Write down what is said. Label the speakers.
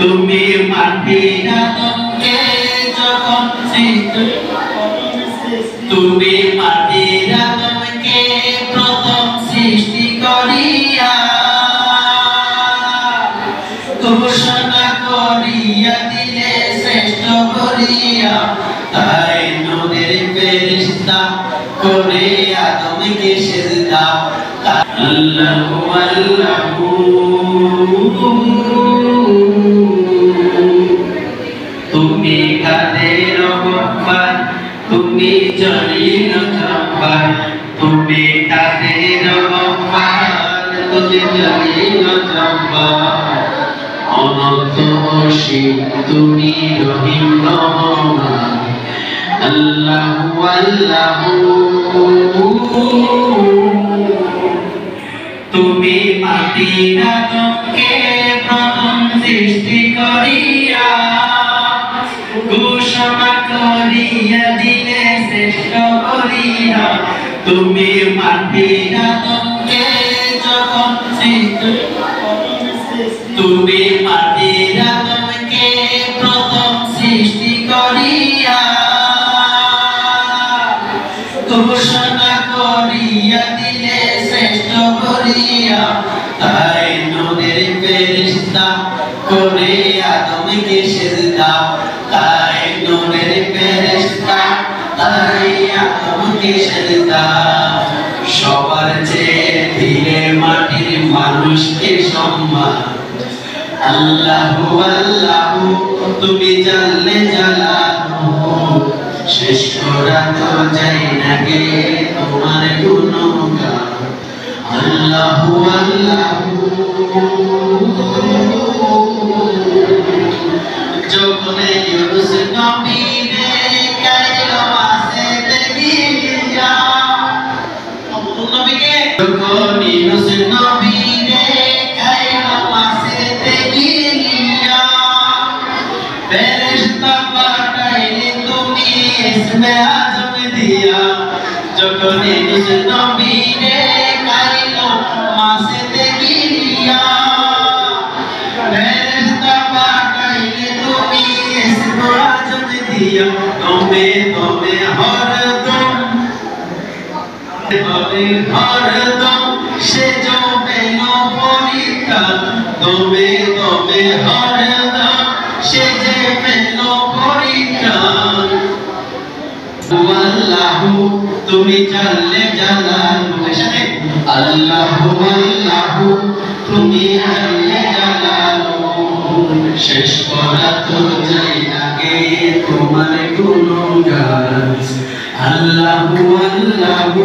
Speaker 1: তুমি মাটির আদমকে যখন তুমি মাটির আদমকে প্রথম সৃষ্টি করিয়া ঘোষণা করিয়া দিলে শ্রেষ্ঠ করিয়া, তাই নূরের ফেরেশতা করে আদমকে সিজদা। আল্লাহু আল্লাহু তুমি কাদের গফফার, তুমি জলিল জব্বার। তুমি কাদের গফফার, তুমি জলিল জব্বার। অনন্ত অসীম তুমি রহিম রহমান। আল্লাহু আল্লাহু তুমি মাটির আদমকে প্রথম সৃষ্টি করিয়া ঘোষণা করিয়া দিলে শ্রেষ্ঠ করিয়া। তুমি মাটির আদমকে যখন তুমি মাটির আদমকে প্রথম সৃষ্টি করিয়া ঘোষণা করিয়া দিলে শ্রেষ্ঠ করিয়া, তাই নূরের ফেরেশতা করে আদমকে সিজদা। তাই নূরের ফেরেশতা তাই আদমকে সিজদা। সবার চেয়ে দিলে মাটির মানুষকে সম্মান। আল্লাহু আল্লাহু তুমি জানলে জালালু, শেষ করা তো যায় না গে তোমার গুণগান। আল্লাহু আল্লাহু যখন ইউনুস নবীরে কাইল মাছেতে গিয়া, নবীকে যখন ইউনুস নবীরে কাইল মাছেতে গিয়া, ফেরেশতা পাঠাইলে তুমি ইসমে আজম দিয়া। যখন ইউনুস নবীরে কাইল মাছেতে গিয়া, ফেরেশতা পাঠাইলে তুমি ইসমে আজম দিয়া। তুমি তুমি হরদম হরদম সে জমেন পরিত্রাণ। তুমি তুমি হরদম সে যে পেল পরিত্রাণ। আল্লাহু তুমি জানলে জালালু, আল্লাহু আল্লাহু তুমি জানলে জালালু, শেষ করা তো যায় না গে তোমার গুণগান। আল্লাহু আল্লাহু